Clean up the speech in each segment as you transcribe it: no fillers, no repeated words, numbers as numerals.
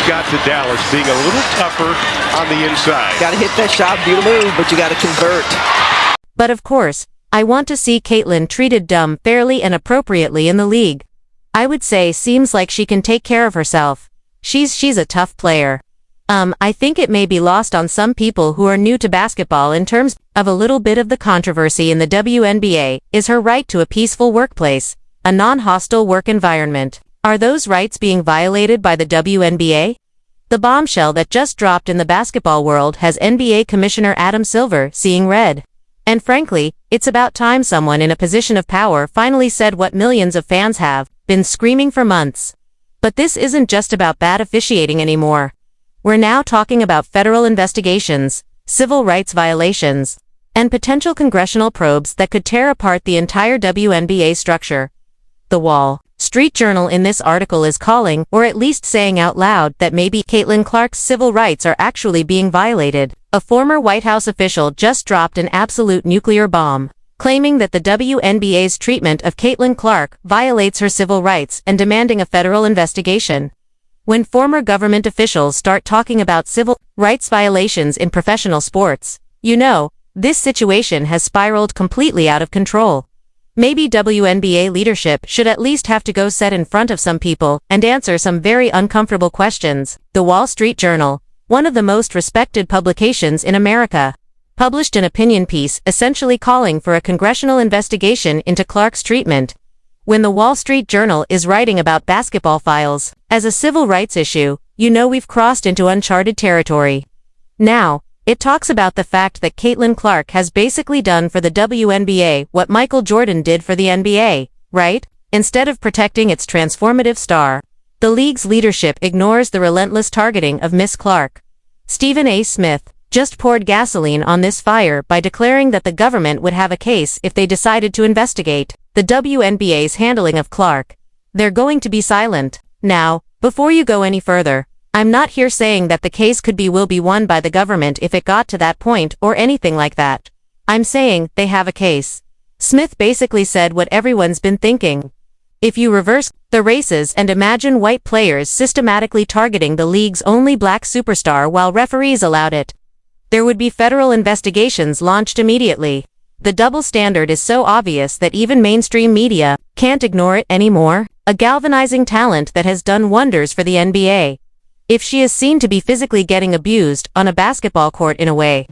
got to Dallas being a little tougher on the inside. Got to hit that shot, beautiful move, but you got to convert. But of course, I want to see Caitlin treated dumb fairly and appropriately in the league. I would say seems like she can take care of herself. She's a tough player. I think it may be lost on some people who are new to basketball in terms of a little bit of the controversy in the WNBA is her right to a peaceful workplace, a non-hostile work environment. Are those rights being violated by the WNBA? The bombshell that just dropped in the basketball world has NBA Commissioner Adam Silver seeing red. And frankly, it's about time someone in a position of power finally said what millions of fans have been screaming for months. But this isn't just about bad officiating anymore. We're now talking about federal investigations, civil rights violations, and potential congressional probes that could tear apart the entire WNBA structure. The Wall Street Journal in this article is calling, or at least saying out loud, that maybe Caitlin Clark's civil rights are actually being violated. A former White House official just dropped an absolute nuclear bomb, claiming that the WNBA's treatment of Caitlin Clark violates her civil rights and demanding a federal investigation. When former government officials start talking about civil rights violations in professional sports, you know, this situation has spiraled completely out of control. Maybe WNBA leadership should at least have to go sit in front of some people and answer some very uncomfortable questions. The Wall Street Journal, one of the most respected publications in America, published an opinion piece essentially calling for a congressional investigation into Clark's treatment. When the Wall Street Journal is writing about basketball files as a civil rights issue, you know we've crossed into uncharted territory. Now, it talks about the fact that Caitlin Clark has basically done for the WNBA what Michael Jordan did for the NBA, right? Instead of protecting its transformative star, the league's leadership ignores the relentless targeting of Miss Clark. Stephen A. Smith just poured gasoline on this fire by declaring that the government would have a case if they decided to investigate the WNBA's handling of Clark. They're going to be silent. Now, before you go any further, I'm not here saying that the case will be won by the government if it got to that point or anything like that. I'm saying they have a case. Smith basically said what everyone's been thinking. If you reverse the races and imagine white players systematically targeting the league's only black superstar while referees allowed it, there would be federal investigations launched immediately. The double standard is so obvious that even mainstream media can't ignore it anymore. A galvanizing talent that has done wonders for the NBA. If she is seen to be physically getting abused on a basketball court in a way,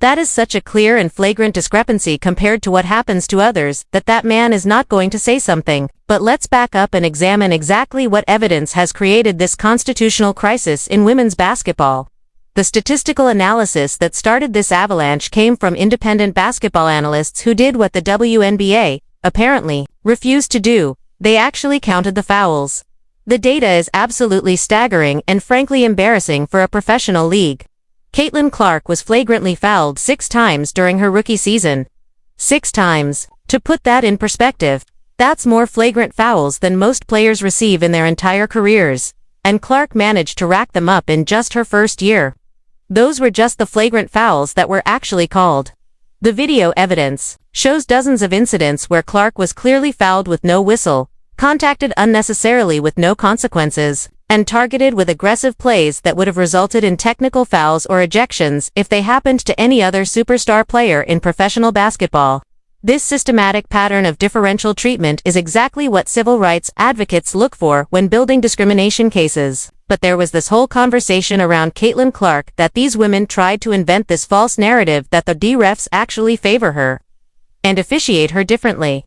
that is such a clear and flagrant discrepancy compared to what happens to others that man is not going to say something. But let's back up and examine exactly what evidence has created this constitutional crisis in women's basketball. The statistical analysis that started this avalanche came from independent basketball analysts who did what the WNBA, apparently, refused to do. They actually counted the fouls. The data is absolutely staggering and frankly embarrassing for a professional league. Caitlin Clark was flagrantly fouled 6 times during her rookie season. 6 times. To put that in perspective, that's more flagrant fouls than most players receive in their entire careers. And Clark managed to rack them up in just her first year. Those were just the flagrant fouls that were actually called. The video evidence shows dozens of incidents where Clark was clearly fouled with no whistle, contacted unnecessarily with no consequences, and targeted with aggressive plays that would have resulted in technical fouls or ejections if they happened to any other superstar player in professional basketball. This systematic pattern of differential treatment is exactly what civil rights advocates look for when building discrimination cases. But there was this whole conversation around Caitlin Clark that these women tried to invent this false narrative that the refs actually favor her and officiate her differently.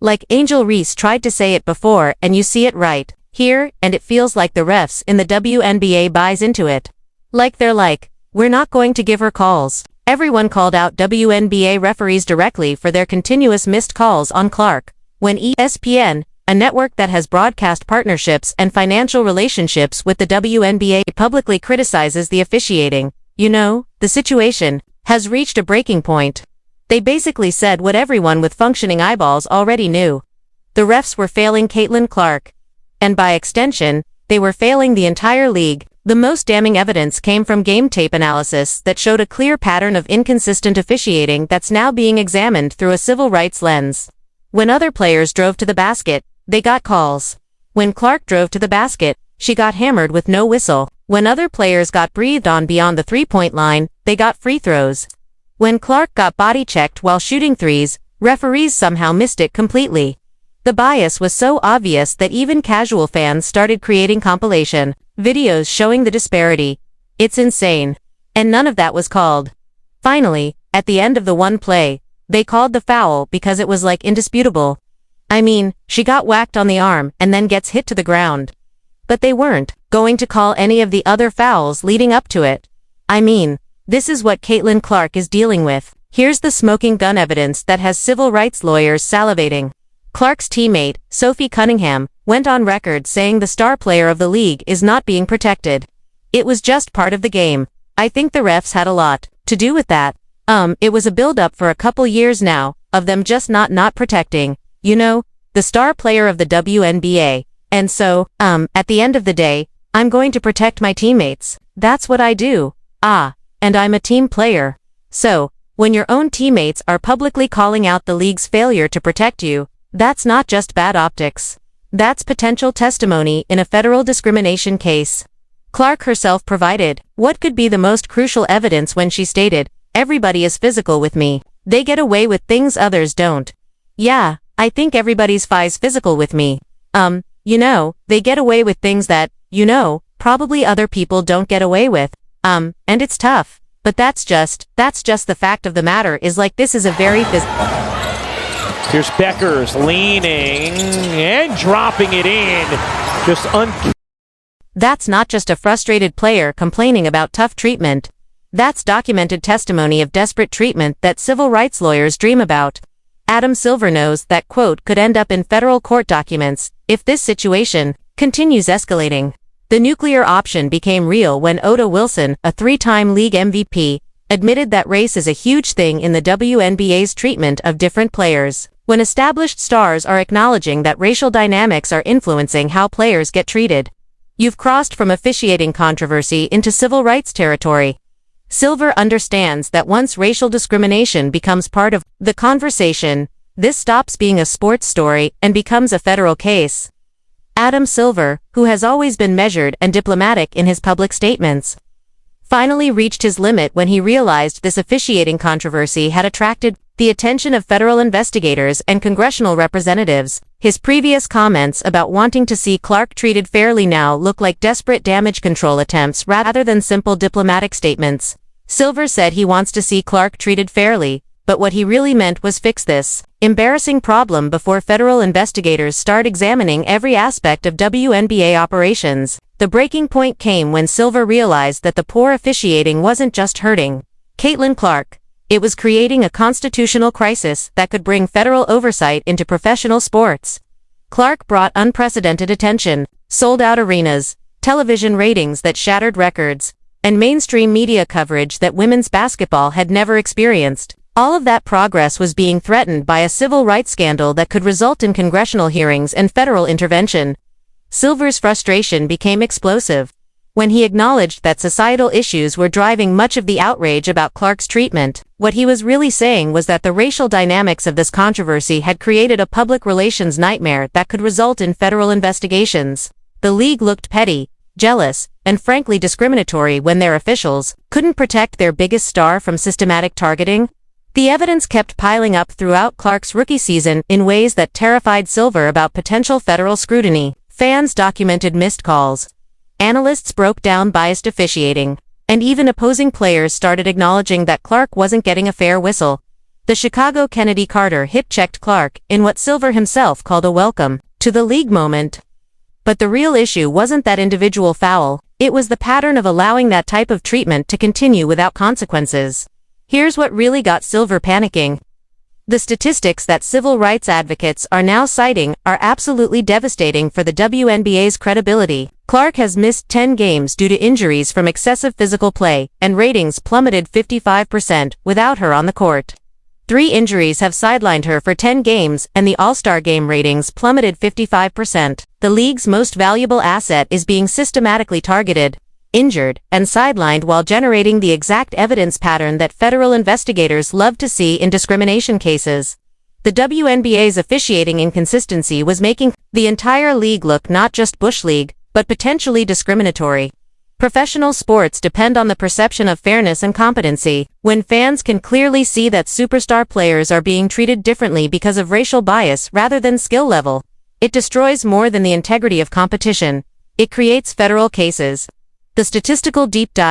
Like Angel Reese tried to say it before, and you see it right here, and it feels like the refs in the WNBA buys into it. Like they're like, we're not going to give her calls. Everyone called out WNBA referees directly for their continuous missed calls on Clark. When ESPN, a network that has broadcast partnerships and financial relationships with the WNBA, publicly criticizes the officiating, you know, the situation has reached a breaking point. They basically said what everyone with functioning eyeballs already knew. The refs were failing Caitlin Clark. And by extension, they were failing the entire league. The most damning evidence came from game tape analysis that showed a clear pattern of inconsistent officiating that's now being examined through a civil rights lens. When other players drove to the basket, they got calls. When Clark drove to the basket, she got hammered with no whistle. When other players got breathed on beyond the three-point line, they got free throws. When Clark got body-checked while shooting threes, referees somehow missed it completely. The bias was so obvious that even casual fans started creating compilation videos showing the disparity. It's insane. And none of that was called. Finally, at the end of the one play, they called the foul because it was like indisputable. I mean, she got whacked on the arm and then gets hit to the ground. But they weren't going to call any of the other fouls leading up to it. I mean, this is what Caitlin Clark is dealing with. Here's the smoking gun evidence that has civil rights lawyers salivating. Clark's teammate, Sophie Cunningham, went on record saying the star player of the league is not being protected. It was just part of the game. I think the refs had a lot to do with that. It was a build-up for a couple years now, of them just not protecting, the star player of the WNBA. And so, at the end of the day, I'm going to protect my teammates. That's what I do. And I'm a team player. So, when your own teammates are publicly calling out the league's failure to protect you, that's not just bad optics. That's potential testimony in a federal discrimination case. Clark herself provided what could be the most crucial evidence when she stated, "Everybody is physical with me. They get away with things others don't." Yeah, I think everybody's physical with me. They get away with things that, probably other people don't get away with. And it's tough. But that's just the fact of the matter is like this is a very Here's Beckers leaning and dropping it in. That's not just a frustrated player complaining about tough treatment. That's documented testimony of desperate treatment that civil rights lawyers dream about. Adam Silver knows that quote could end up in federal court documents if this situation continues escalating. The nuclear option became real when Oda Wilson, a three-time league MVP, admitted that race is a huge thing in the WNBA's treatment of different players. When established stars are acknowledging that racial dynamics are influencing how players get treated, you've crossed from officiating controversy into civil rights territory. Silver understands that once racial discrimination becomes part of the conversation, this stops being a sports story and becomes a federal case. Adam Silver, who has always been measured and diplomatic in his public statements, finally reached his limit when he realized this officiating controversy had attracted the attention of federal investigators and congressional representatives. His previous comments about wanting to see Clark treated fairly now look like desperate damage control attempts rather than simple diplomatic statements. Silver said he wants to see Clark treated fairly, but what he really meant was fix this embarrassing problem before federal investigators start examining every aspect of WNBA operations. The breaking point came when Silver realized that the poor officiating wasn't just hurting Caitlin Clark. It was creating a constitutional crisis that could bring federal oversight into professional sports. Clark brought unprecedented attention, sold-out arenas, television ratings that shattered records, and mainstream media coverage that women's basketball had never experienced. All of that progress was being threatened by a civil rights scandal that could result in congressional hearings and federal intervention. Silver's frustration became explosive when he acknowledged that societal issues were driving much of the outrage about Clark's treatment. What he was really saying was that the racial dynamics of this controversy had created a public relations nightmare that could result in federal investigations. The league looked petty, jealous, and frankly discriminatory when their officials couldn't protect their biggest star from systematic targeting. The evidence kept piling up throughout Clark's rookie season in ways that terrified Silver about potential federal scrutiny. Fans documented missed calls. Analysts broke down biased officiating, and even opposing players started acknowledging that Clark wasn't getting a fair whistle. The Chicago Kennedy Carter hip-checked Clark in what Silver himself called a welcome to the league moment. But the real issue wasn't that individual foul, it was the pattern of allowing that type of treatment to continue without consequences. Here's what really got Silver panicking. The statistics that civil rights advocates are now citing are absolutely devastating for the WNBA's credibility. Clark has missed 10 games due to injuries from excessive physical play, and ratings plummeted 55% without her on the court. 3 injuries have sidelined her for 10 games, and the All-Star game ratings plummeted 55%. The league's most valuable asset is being systematically targeted, injured, and sidelined while generating the exact evidence pattern that federal investigators love to see in discrimination cases. The WNBA's officiating inconsistency was making the entire league look not just Bush League, but potentially discriminatory. Professional sports depend on the perception of fairness and competency. When fans can clearly see that superstar players are being treated differently because of racial bias rather than skill level, it destroys more than the integrity of competition. It creates federal cases. The statistical deep dive